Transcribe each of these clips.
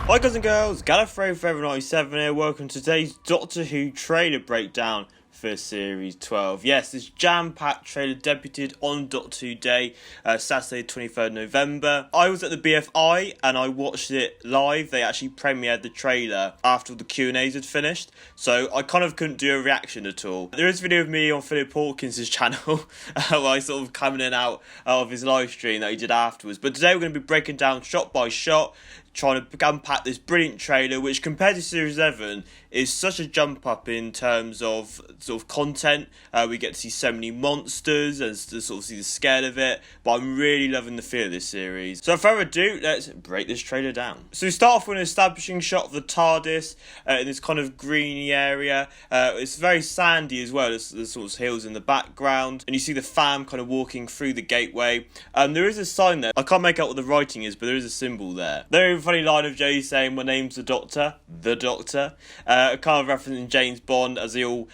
Hi guys and girls, Gallifrey Forever 97 here. Welcome to today's Doctor Who trailer breakdown for Series 12. Yes, this jam-packed trailer debuted on Doctor Who Day, Saturday 23rd November. I was at the BFI and I watched it live. They actually premiered the trailer after the Q&As had finished, so I kind of couldn't do a reaction at all. There is a video of me on Philip Hawkins' channel where I sort of coming in and out of his live stream that he did afterwards. But today we're going to be breaking down shot by shot, trying to unpack this brilliant trailer, which compared to Series 11 is such a jump up in terms of sort of content. We get to see so many monsters and to sort of see the scale of it, but I'm really loving the feel of this series. So without further ado, let's break this trailer down. So we start off with an establishing shot of the TARDIS in this kind of greeny area. It's very sandy as well. There's sort of hills in the background, and you see the fam kind of walking through the gateway. There is a sign there. I can't make out what the writing is, but there is a symbol there. There is a funny line of Jodie saying, "My name's the Doctor," kind of referencing James Bond as they all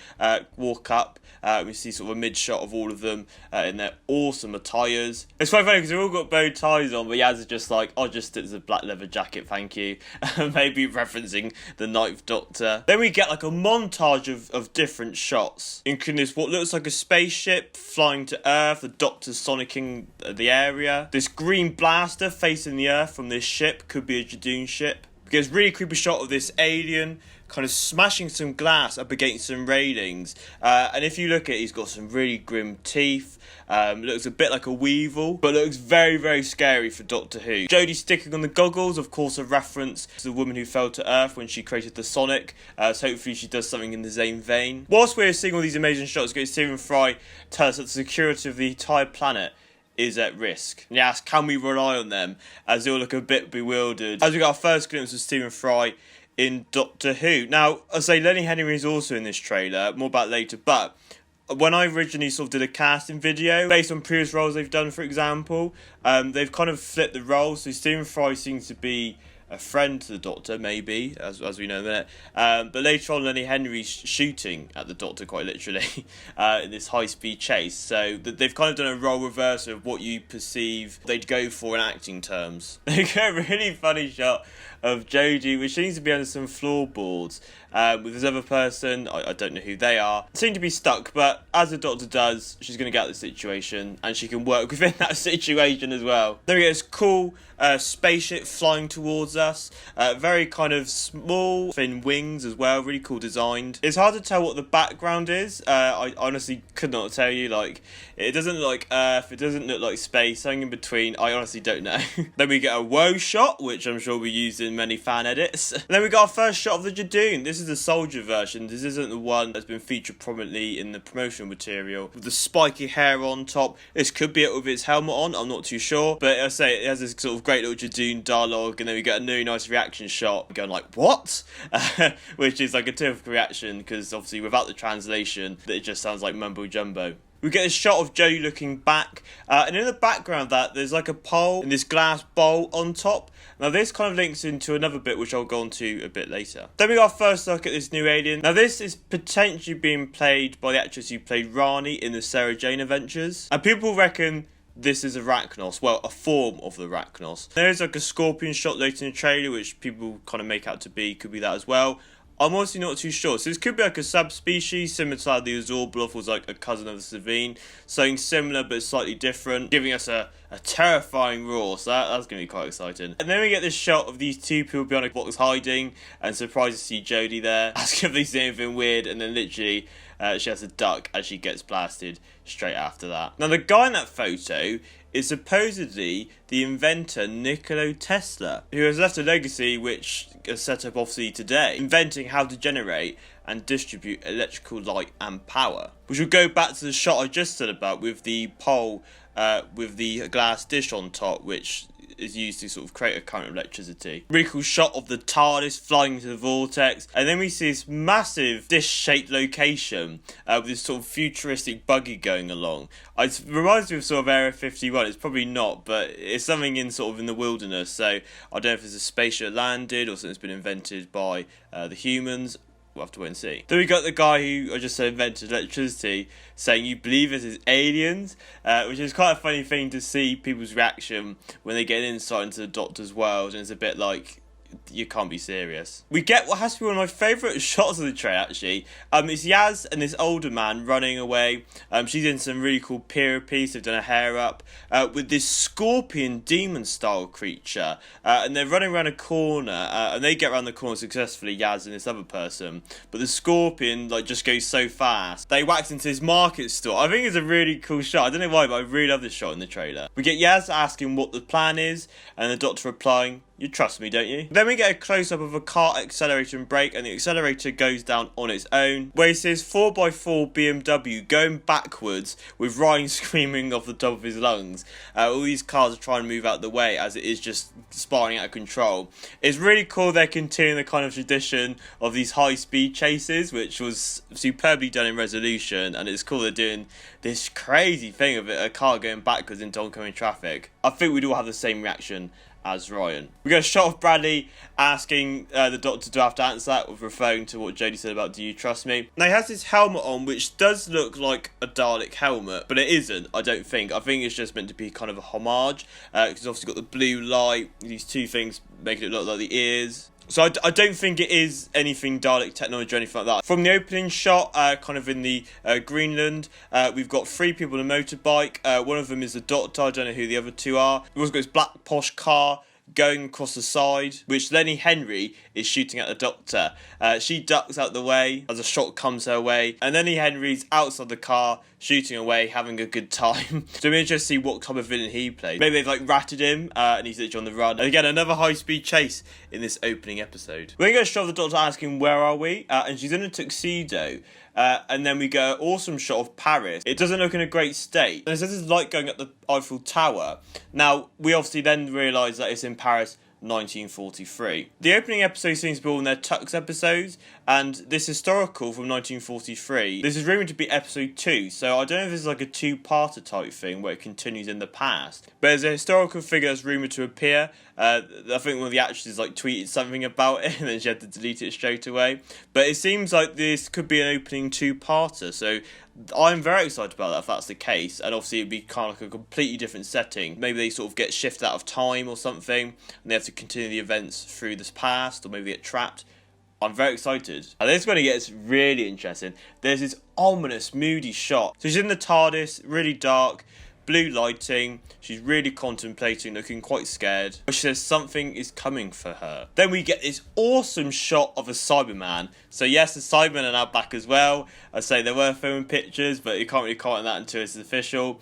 walk up. We see sort of a mid-shot of all of them in their awesome attires. It's quite funny because they've all got bow ties on, but Yaz is just like, "I'll just stick to the black leather jacket, thank you." Maybe referencing the Ninth Doctor. Then we get like a montage of different shots, including this what looks like a spaceship flying to Earth, the Doctor's sonicking the area. This green blaster facing the Earth from this ship could be a Judoon ship. We get this really creepy shot of this alien kind of smashing some glass up against some railings, and if you look at it, he's got some really grim teeth. Looks a bit like a weevil, but looks very, very scary for Doctor Who. Jodie sticking on the goggles, of course a reference to the woman who fell to Earth when she created the Sonic, so hopefully she does something in the same vein. Whilst we're seeing all these amazing shots, we get Stephen Fry tell us that the security of the entire planet is at risk. And yes, can we rely on them? As they all look a bit bewildered. As we got our first glimpse of Stephen Fry in Doctor Who. Now, I say Lenny Henry is also in this trailer, more about later, but when I originally sort of did a casting video, based on previous roles they've done, for example, they've kind of flipped the roles. So Stephen Fry seems to be a friend to the Doctor, maybe, as we know in a minute. But later on, Lenny Henry's shooting at the Doctor, quite literally, in this high-speed chase. So they've kind of done a role reversal of what you perceive they'd go for in acting terms. They get a really funny shot of Jodie, which seems to be under some floorboards, with this other person, I don't know who they are, seem to be stuck, but as the Doctor does, she's going to get out of the situation, and she can work within that situation as well. Then we get this cool spaceship flying towards us, very kind of small, thin wings as well, really cool designed. It's hard to tell what the background is. I honestly could not tell you, like, it doesn't look like Earth, it doesn't look like space, something in between, I honestly don't know. Then we get a woe shot, which I'm sure we used in many fan edits. And then we got our first shot of the Judoon. This is the soldier version. This isn't the one that's been featured prominently in the promotional material. With the spiky hair on top. This could be it with its helmet on, I'm not too sure. But I say it has this sort of great little Judoon dialogue, and then we get a really nice reaction shot going like, "What?" Which is like a typical reaction, because obviously without the translation, it just sounds like mumbo jumbo. We get a shot of Jodie looking back, and in the background that there's like a pole and this glass bowl on top. Now this kind of links into another bit which I'll go on to a bit later. Then we got our first look at this new alien. Now this is potentially being played by the actress who played Rani in the Sarah Jane Adventures, and people reckon this is Arachnos, well, a form of the Arachnos. There is like a scorpion shot later in the trailer, which people kind of make out to be, could be that as well. I'm honestly not too sure. So this could be like a subspecies, similar to how the Azorblov was like a cousin of the Savine. Something similar but slightly different, giving us a terrifying roar. So that's going to be quite exciting. And then we get this shot of these two people behind a box hiding, and surprised to see Jodie there, asking if they see anything weird, and then literally she has to duck as she gets blasted straight after that. Now the guy in that photo is supposedly the inventor Nikola Tesla, who has left a legacy which is set up obviously today, inventing how to generate and distribute electrical light and power. Which will go back to the shot I just said about with the pole with the glass dish on top, which is used to sort of create a current of electricity. Really cool shot of the TARDIS flying into the vortex, and then we see this massive dish-shaped location with this sort of futuristic buggy going along. It reminds me of sort of Area 51. It's probably not, but it's something in sort of in the wilderness. So I don't know if it's a spaceship landed or something that's been invented by the humans. We'll have to wait and see. Then we got the guy who I just said invented electricity saying, "You believe it is aliens?" Which is quite a funny thing to see people's reaction when they get insight into the Doctor's world, and it's a bit like you can't be serious. We get what has to be one of my favourite shots of the trailer, actually. It's Yaz and this older man running away. She's in some really cool period piece. They've done her hair up with this scorpion demon style creature, and they're running around a corner, and they get around the corner successfully, Yaz and this other person, but the scorpion just goes so fast. They whacked into this market store. I think it's a really cool shot. I don't know why, but I really love this shot in the trailer. We get Yaz asking what the plan is, and the Doctor replying, "You trust me, don't you?" Then we get a close-up of a car accelerator and brake, and the accelerator goes down on its own, where he says 4x4 BMW going backwards with Ryan screaming off the top of his lungs. All these cars are trying to move out the way as it is just spiraling out of control. It's really cool they're continuing the kind of tradition of these high-speed chases, which was superbly done in Resolution, and it's cool they're doing this crazy thing of a car going backwards into oncoming traffic. I think we'd all have the same reaction as Ryan. We got a shot of Bradley asking the Doctor to have to answer that, with referring to what Jodie said about "Do you trust me?" Now he has this helmet on which does look like a Dalek helmet, but it isn't, I don't think. I think it's just meant to be kind of a homage, because it's obviously got the blue light, these two things making it look like the ears. So I don't think it is anything Dalek technology or anything like that. From the opening shot, kind of in the Greenland, we've got 3 people on a motorbike. One of them is the Doctor. I don't know who the other 2 are. We've also got this black posh car going across the side, which Lenny Henry is shooting at the Doctor. She ducks out the way as a shot comes her way, and Lenny Henry's outside the car shooting away, having a good time. So I'm interested to see what type of villain he plays. Maybe they've ratted him and he's literally on the run. And again, another high-speed chase in this opening episode. We're going to get a shot of the Doctor asking, "Where are we?" And she's in a tuxedo. And then we get an awesome shot of Paris. It doesn't look in a great state. And there's this light going up the Eiffel Tower. Now, we obviously then realise that it's in Paris 1943. The opening episode seems to be all in their Tux episodes, and this historical from 1943, this is rumoured to be episode 2, so I don't know if this is like a 2-parter type thing where it continues in the past. But there's a historical figure that's rumoured to appear. I think one of the actresses tweeted something about it and then she had to delete it straight away. But it seems like this could be an opening 2-parter, so I'm very excited about that if that's the case, and obviously it'd be kind of like a completely different setting. Maybe they sort of get shifted out of time or something, and they have to continue the events through this past, or maybe get trapped. I'm very excited. And this is when it gets really interesting. There's this ominous, moody shot. So she's in the TARDIS, really dark, blue lighting, she's really contemplating, looking quite scared. But she says something is coming for her. Then we get this awesome shot of a Cyberman. So yes, the Cybermen are now back as well. I say they were filming pictures, but you can't really comment on that until it's official.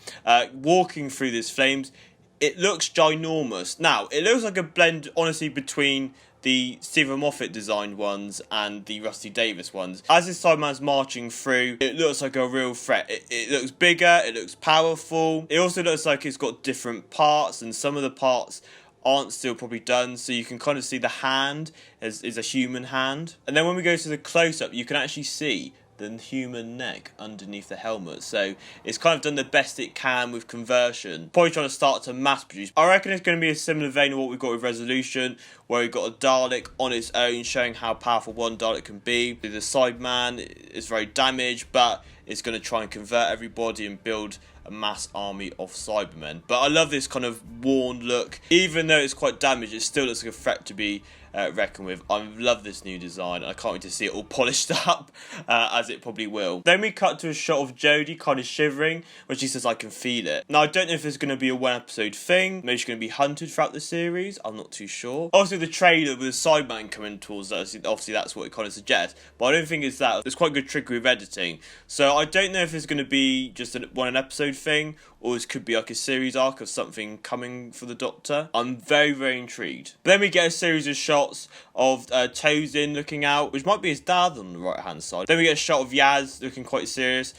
Walking through these flames. It looks ginormous. Now, it looks like a blend, honestly, between the Stephen Moffat designed ones and the Rusty Davis ones. As this Cyberman's marching through, it looks like a real threat. It looks bigger, it looks powerful. It also looks like it's got different parts, and some of the parts aren't still probably done, so you can kind of see the hand is a human hand. And then when we go to the close-up, you can actually see the human neck underneath the helmet. So it's kind of done the best it can with conversion. Probably trying to start to mass produce. I reckon it's going to be a similar vein of what we've got with Resolution, where we've got a Dalek on its own, showing how powerful one Dalek can be. The Cyberman is very damaged, but it's going to try and convert everybody and build a mass army of Cybermen. But I love this kind of worn look. Even though it's quite damaged, it still looks like a threat to be reckoned with. I love this new design. I can't wait to see it all polished up, as it probably will. Then we cut to a shot of Jodie kind of shivering when she says, "I can feel it." Now, I don't know if it's going to be a 1-episode thing. Maybe she's going to be hunted throughout the series. I'm not too sure. Also, the trailer with the Cyberman coming towards us, obviously that's what it kind of suggests. But I don't think it's that. There's quite good trickery with editing. So I don't know if it's going to be just a 1-episode thing, or this could be like a series arc of something coming for the Doctor. I'm very, very intrigued. But then we get a series of shots of Tozin looking out, which might be his dad on the right hand side. Then we get a shot of Yaz looking quite serious,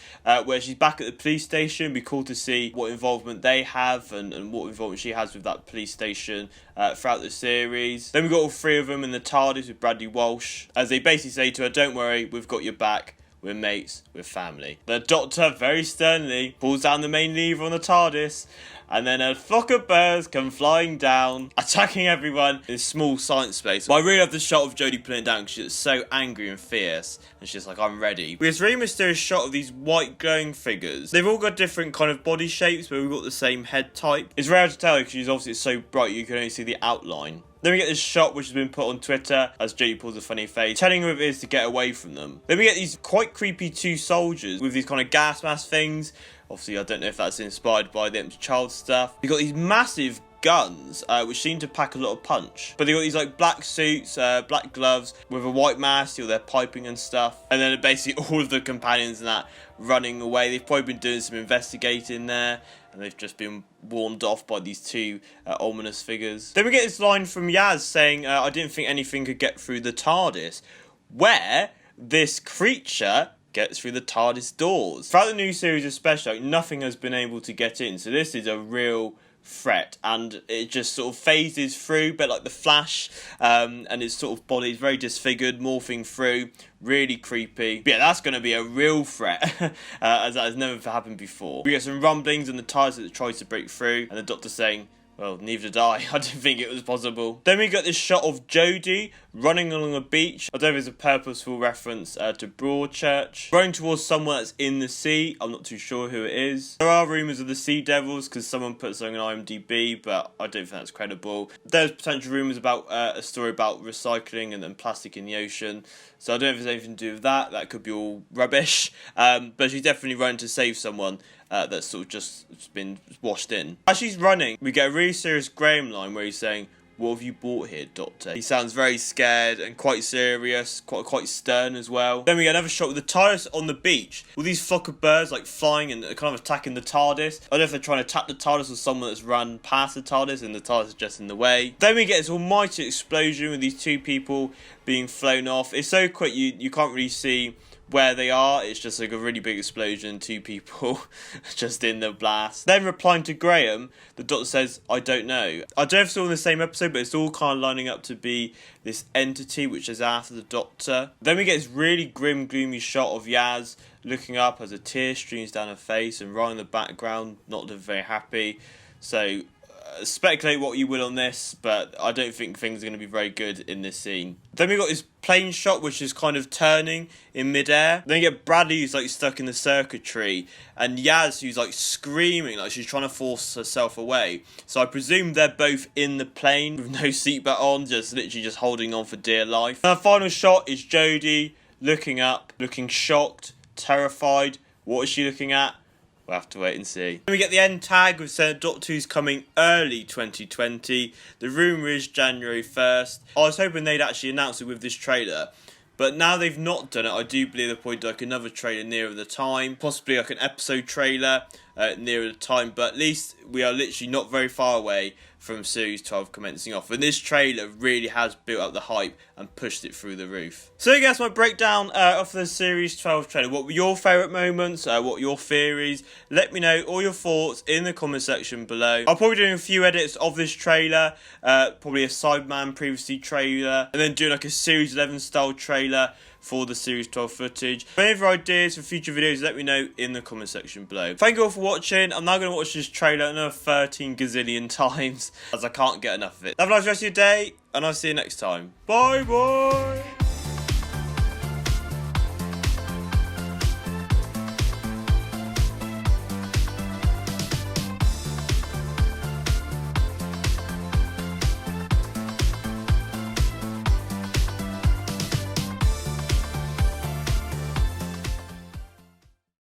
where she's back at the police station. It'd be cool to see what involvement they have and what involvement she has with that police station throughout the series. Then we've got all 3 of them in the TARDIS with Bradley Walsh, as they basically say to her, "Don't worry, we've got your back. We're mates, we're family." The Doctor very sternly pulls down the main lever on the TARDIS, and then a flock of birds come flying down, attacking everyone in a small science space. But I really love the shot of Jodie putting it down because she's so angry and fierce, and she's like, I'm ready. We have this really mysterious shot of these white glowing figures. They've all got different kind of body shapes, but we've got the same head type. It's rare to tell because she's obviously so bright you can only see the outline. Then we get this shot which has been put on Twitter as Jodie pulls a funny face, telling who it is to get away from them. Then we get these quite creepy two soldiers with these kind of gas mask things. Obviously, I don't know if that's inspired by the Empty Child stuff. We've got these massive guns, which seem to pack a lot of punch. But they've got these like black suits, black gloves with a white mask, or they're piping and stuff. And then basically all of the companions and that running away. They've probably been doing some investigating there, and they've just been warned off by these two ominous figures. Then we get this line from Yaz saying, I didn't think anything could get through the TARDIS, where this creature gets through the TARDIS doors. Throughout the new series especially, nothing has been able to get in, so this is a real threat, and it just sort of phases through, a bit like the Flash, and its sort of body is very disfigured, morphing through, really creepy. But yeah, that's going to be a real threat, as that has never happened before. We get some rumblings and the TARDIS that tries to break through, and the Doctor saying, well, neither did I. I didn't think it was possible. Then we got this shot of Jodie running along a beach. I don't know if it's a purposeful reference to Broadchurch. Running towards someone that's in the sea. I'm not too sure who it is. There are rumours of the Sea Devils because someone put something on IMDb, but I don't think that's credible. There's potential rumours about a story about recycling and plastic in the ocean. So I don't know if there's anything to do with that. That could be all rubbish. But she's definitely running to save someone that's sort of just been washed in. As she's running, we get a really serious Graham line where he's saying, what have you brought here, Doctor? He sounds very scared and quite serious, quite stern as well. Then we get another shot with the TARDIS on the beach. All these flock of birds like flying and kind of attacking the TARDIS. I don't know if they're trying to attack the TARDIS or someone that's run past the TARDIS and the TARDIS is just in the way. Then we get this almighty explosion with these two people being flown off. It's so quick you can't really see where they are. It's just like a really big explosion, two people just in the blast. Then replying to Graham, the Doctor says, I don't know. I don't know if it's all in the same episode, but it's all kind of lining up to be this entity which is after the Doctor. Then we get this really grim, gloomy shot of Yaz looking up as a tear streams down her face, and right in the background, not looking very happy. So speculate what you will on this, but I don't think things are going to be very good in this scene. Then we got this plane shot which is kind of turning in midair. Then you get Bradley who's like stuck in the circuitry, and Yaz who's like screaming like she's trying to force herself away. So I presume they're both in the plane with no seatbelt on, just literally just holding on for dear life. And our final shot is Jodie looking up, looking shocked, terrified. What is she looking at? We'll have to wait and see. Then we get the end tag with saying Doctor Who's coming early 2020. The rumour is January 1st. I was hoping they'd actually announce it with this trailer, but now they've not done it. I do believe they'll probably do like another trailer nearer the time, possibly like an episode trailer nearer the time, but at least we are literally not very far away from Series 12 commencing off. And this trailer really has built up the hype and pushed it through the roof. So I guess my breakdown of the Series 12 trailer. What were your favourite moments? What were your theories? Let me know all your thoughts in the comment section below. I'll probably be doing a few edits of this trailer. Probably a Cybermen previously trailer. And then doing like a Series 11 style trailer for the Series 12 footage. For any other ideas for future videos, let me know in the comment section below. Thank you all for watching. I'm now going to watch this trailer another 13 gazillion times, as I can't get enough of it. Have a nice rest of your day, and I'll see you next time. Bye bye!